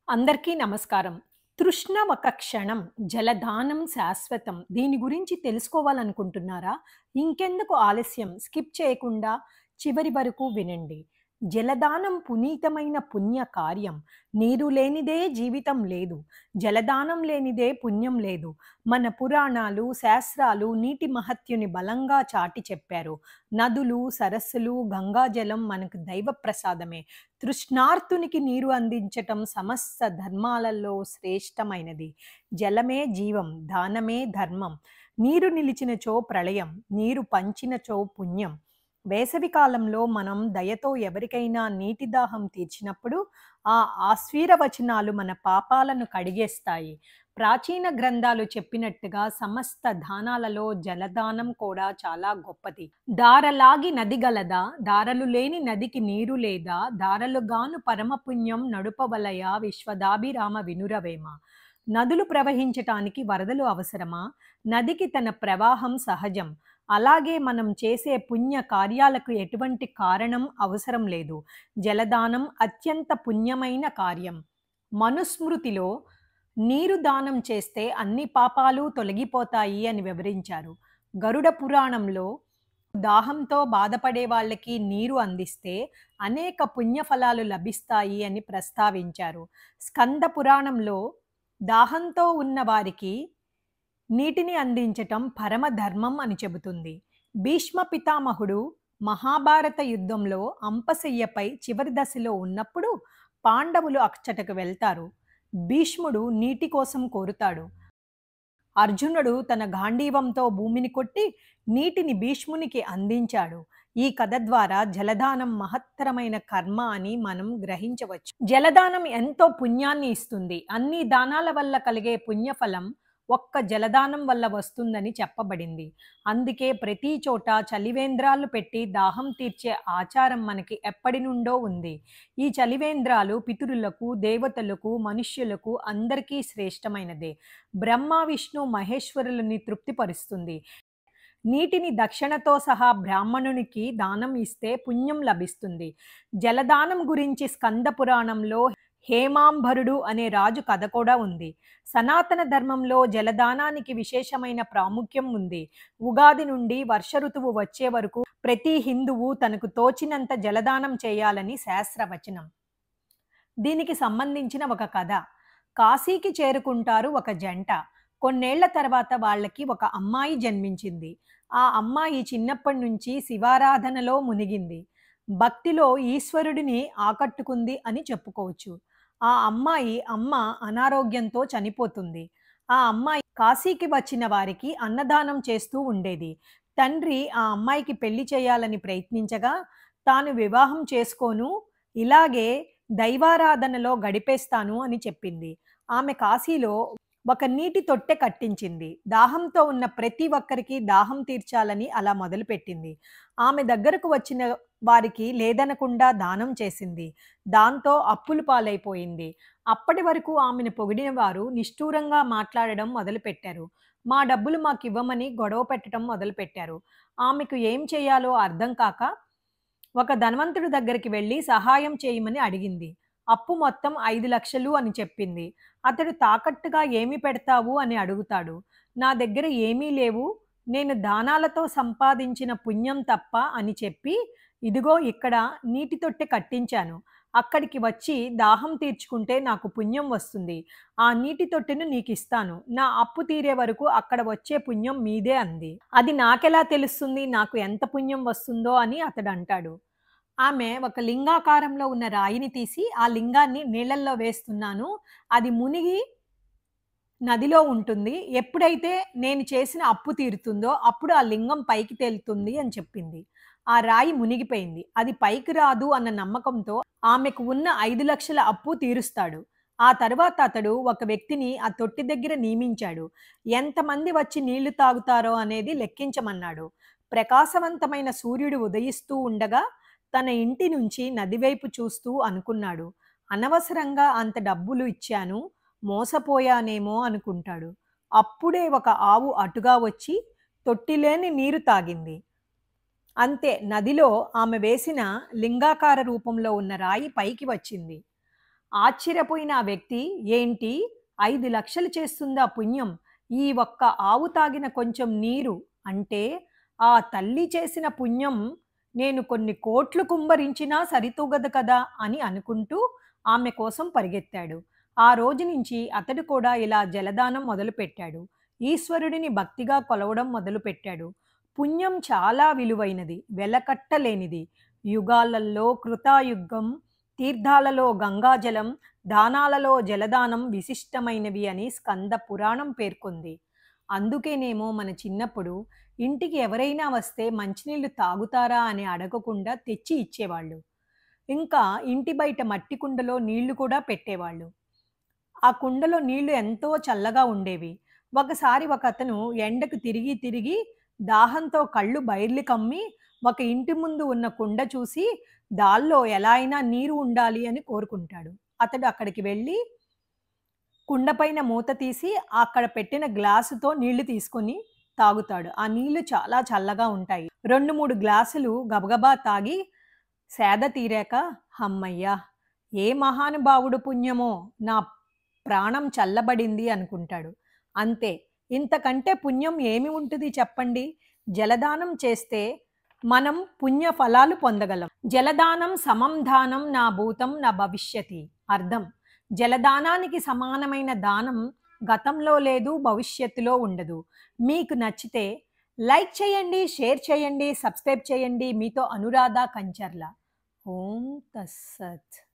అందరికీ నమస్కారం. తృష్ణ ఒక క్షణం, జలదానం శాశ్వతం. దీని గురించి తెలుసుకోవాలనుకుంటున్నారా? ఇంకెందుకు ఆలస్యం? స్కిప్ చేయకుండా చివరి వరకు వినండి. జలదానం పునీతమైన పుణ్య కార్యం. నీరు లేనిదే జీవితం లేదు. జలదానం లేనిదే పుణ్యం లేదు. మన పురాణాలు, శాస్త్రాలు నీటి మహత్యుని బలంగా చాటి చెప్పారు. నదులు, సరస్సులు, గంగాజలం మనకు దైవ ప్రసాదమే. తృష్ణార్తునికి నీరు అందించటం సమస్త ధర్మాలలో శ్రేష్టమైనది. జలమే జీవం, దానమే ధర్మం. నీరు నిలిచినచో ప్రళయం, నీరు పంచినచో పుణ్యం. వేసవి కాలంలో మనం దయతో ఎవరికైనా నీటి దాహం తీర్చినప్పుడు ఆ ఆశీర్వచనాలు మన పాపాలను కడిగేస్తాయి. ప్రాచీన గ్రంథాలు చెప్పినట్టుగా సమస్త దానాలలో జలదానం కూడా చాలా గొప్పది. దారలాగి నది గలదా, దారలు లేని నదికి నీరు లేదా, దారలుగాను పరమపుణ్యం నడుపవలయ విశ్వదాభిరామ వినురవేమ. నదులు ప్రవహించటానికి వరదలు అవసరమా? నదికి తన ప్రవాహం సహజం. అలాగే మనం చేసే పుణ్య కార్యాలకు ఎటువంటి కారణం అవసరం లేదు. జలదానం అత్యంత పుణ్యమైన కార్యం. మనుస్మృతిలో నీరు దానం చేస్తే అన్ని పాపాలు తొలగిపోతాయి అని వివరించారు. గరుడ పురాణంలో దాహంతో బాధపడే వాళ్ళకి నీరు అందిస్తే అనేక పుణ్యఫలాలు లభిస్తాయి అని ప్రస్తావించారు. స్కంద పురాణంలో దాహంతో ఉన్న వారికి నీటిని అందించటం పరమధర్మం అని చెబుతుంది. భీష్మ పితామహుడు మహాభారత యుద్ధంలో అంపశయ్యపై చివరి దశలో ఉన్నప్పుడు పాండవులు అచ్చటకు వెళ్తారు. భీష్ముడు నీటి కోసం కోరుతాడు. అర్జునుడు తన గాంధీవంతో భూమిని కొట్టి నీటిని భీష్మునికి అందించాడు. ఈ కథ ద్వారా జలదానం మహత్తరమైన కర్మ అని మనం గ్రహించవచ్చు. జలదానం ఎంతో పుణ్యాన్ని ఇస్తుంది. అన్ని దానాల వల్ల కలిగే పుణ్యఫలం ఒక్క జలదానం వల్ల వస్తుందని చెప్పబడింది. అందుకే ప్రతి చోట చలివేంద్రాలు పెట్టి దాహం తీర్చే ఆచారం మనకి ఎప్పటి నుండో ఉంది. ఈ చలివేంద్రాలు పితరులకు, దేవతలకు, మనుష్యులకు అందరికీ శ్రేష్టమైనదే. బ్రహ్మ, విష్ణు, మహేశ్వరులని తృప్తిపరుస్తుంది. నీటిని దక్షిణతో సహా బ్రాహ్మణునికి దానం ఇస్తే పుణ్యం లభిస్తుంది. జలదానం గురించి స్కంద పురాణంలో హేమాంబరుడు అనే రాజు కథ కూడా ఉంది. సనాతన ధర్మంలో జలదానానికి విశేషమైన ప్రాముఖ్యం ఉంది. ఉగాది నుండి వర్ష ఋతువు వచ్చే వరకు ప్రతి హిందువు తనకు తోచినంత జలదానం చేయాలని శాస్త్రవచనం. దీనికి సంబంధించిన ఒక కథ. కాశీకి చేరుకుంటారు ఒక జంట. కొన్నేళ్ల తర్వాత వాళ్ళకి ఒక అమ్మాయి జన్మించింది. ఆ అమ్మాయి చిన్నప్పటి నుంచి శివారాధనలో మునిగింది. భక్తిలో ఈశ్వరుడిని ఆకట్టుకుంది అని చెప్పుకోవచ్చు. ఆ అమ్మాయి అమ్మ అనారోగ్యంతో చనిపోతుంది. ఆ అమ్మాయి కాశీకి వచ్చిన వారికి అన్నదానం చేస్తూ ఉండేది. తండ్రి ఆ అమ్మాయికి పెళ్లి చేయాలని ప్రయత్నించగా తాను వివాహం చేసుకోను, ఇలాగే దైవారాధనలో గడిపేస్తాను అని చెప్పింది. ఆమె కాశీలో ఒక నీటి తొట్టె కట్టించింది. దాహంతో ఉన్న ప్రతి ఒక్కరికి దాహం తీర్చాలని అలా మొదలుపెట్టింది. ఆమె దగ్గరకు వచ్చిన వారికి లేదనకుండా దానం చేసింది. దాంతో అప్పులు పాలైపోయింది. అప్పటి వరకు ఆమెను పొగిడిన వారు నిష్ఠూరంగా మాట్లాడడం మొదలుపెట్టారు. మా డబ్బులు మాకివ్వమని గొడవ పెట్టడం మొదలుపెట్టారు. ఆమెకు ఏం చేయాలో అర్థం కాక ఒక ధనవంతుడి దగ్గరికి వెళ్ళి సహాయం చేయమని అడిగింది. అప్పు మొత్తం 5,00,000 అని చెప్పింది. అతడు తాకట్టుగా ఏమి పెడతావు అని అడుగుతాడు. నా దగ్గర ఏమీ లేవు, నేను దానాలతో సంపాదించిన పుణ్యం తప్ప అని చెప్పి, ఇదిగో ఇక్కడ నీటి తొట్టె కట్టించాను. అక్కడికి వచ్చి దాహం తీర్చుకుంటే నాకు పుణ్యం వస్తుంది. ఆ నీటి తొట్టెను నీకిస్తాను. నా అప్పు తీరే వరకు అక్కడ వచ్చే పుణ్యం మీదే అంది. అది నాకెలా తెలుస్తుంది నాకు ఎంత పుణ్యం వస్తుందో అని అతడు అంటాడు. ఆమె ఒక లింగాకారంలో ఉన్న రాయిని తీసి ఆ లింగాన్ని నీళ్ళల్లో వేస్తున్నాను. అది మునిగి నదిలో ఉంటుంది. ఎప్పుడైతే నేను చేసిన అప్పు తీరుతుందో అప్పుడు ఆ లింగం పైకి తేలుతుంది అని చెప్పింది. ఆ రాయి మునిగిపోయింది. అది పైకి రాదు అన్న నమ్మకంతో ఆమెకు ఉన్న 5,00,000 అప్పు తీరుస్తాడు. ఆ తరువాత అతడు ఒక వ్యక్తిని ఆ తొట్టి దగ్గర నియమించాడు. ఎంతమంది వచ్చి నీళ్లు తాగుతారో అనేది లెక్కించమన్నాడు. ప్రకాశవంతమైన సూర్యుడు ఉదయిస్తూ ఉండగా తన ఇంటి నుంచి నదివైపు చూస్తూ అనుకున్నాడు. అనవసరంగా అంత డబ్బులు ఇచ్చాను, మోసపోయానేమో అనుకుంటాడు. అప్పుడే ఒక ఆవు అటుగా వచ్చి తొట్టిలేని నీరు తాగింది. అంతే, నదిలో ఆమె వేసిన లింగాకార రూపంలో ఉన్న రాయి పైకి వచ్చింది. ఆశ్చర్యపోయిన ఆ వ్యక్తి, "ఏంటి 5,00,000 చేస్తుందా పుణ్యం? ఈ ఒక్క ఆవు తాగిన కొంచెం నీరు అంటే ఆ తల్లి చేసిన పుణ్యం నేను కొన్ని కోట్లు కుమ్మరించినా సరితూగదు కదా!" అని అనుకుంటూ ఆమె కోసం పరిగెత్తాడు. ఆ రోజు నుంచి అతడు కూడా ఇలా జలదానం మొదలుపెట్టాడు. ఈశ్వరుడిని భక్తిగా కొలవడం మొదలుపెట్టాడు. పుణ్యం చాలా విలువైనది, వెలకట్టలేనిది. యుగాలలో కృతాయుగం, తీర్థాలలో గంగాజలం, దానాలలో జలదానం విశిష్టమైనవి అని స్కంద పురాణం పేర్కొంది. అందుకేనేమో మన చిన్నప్పుడు ఇంటికి ఎవరైనా వస్తే మంచినీళ్ళు తాగుతారా అని అడగకుండా తెచ్చి ఇచ్చేవాళ్ళు. ఇంకా ఇంటి బయట మట్టి కుండలో నీళ్లు కూడా పెట్టేవాళ్ళు. ఆ కుండలో నీళ్లు ఎంతో చల్లగా ఉండేవి. ఒకసారి ఒకతను ఎండకు తిరిగి తిరిగి దాహంతో కళ్ళు బైర్లు కమ్మి ఒక ఇంటి ముందు ఉన్న కుండ చూసి దానిలో ఎలా అయినా నీరు ఉండాలి అని కోరుకుంటాడు. అతడు అక్కడికి వెళ్ళి కుండ పైన మూత తీసి అక్కడ పెట్టిన గ్లాసుతో నీళ్లు తీసుకొని తాగుతాడు. ఆ నీళ్లు చాలా చల్లగా ఉంటాయి. 2, 3 గ్లాసులు గబగబా తాగి సేద తీరాక హమ్మయ్య! ఏ మహానుభావుడు పుణ్యమో నా ప్రాణం చల్లబడింది అనుకుంటాడు. అంతే. ఇంతకంటే పుణ్యం ఏమి ఉంటది చెప్పండి? జలదానం చేస్తే మనం పుణ్య ఫలాలు పొందగలం. జలదానం సమం దానం నా భూతం నా భవిష్యతి. అర్థం: జలదానానికి సమానమైన దానం గతంలో లేదు, భవిష్యత్తులో ఉండదు. మీకు నచ్చితే లైక్ చేయండి, షేర్ చేయండి, సబ్స్క్రైబ్ చేయండి. మీతో అనురాధ కంచర్ల. ఓం తస్సత్.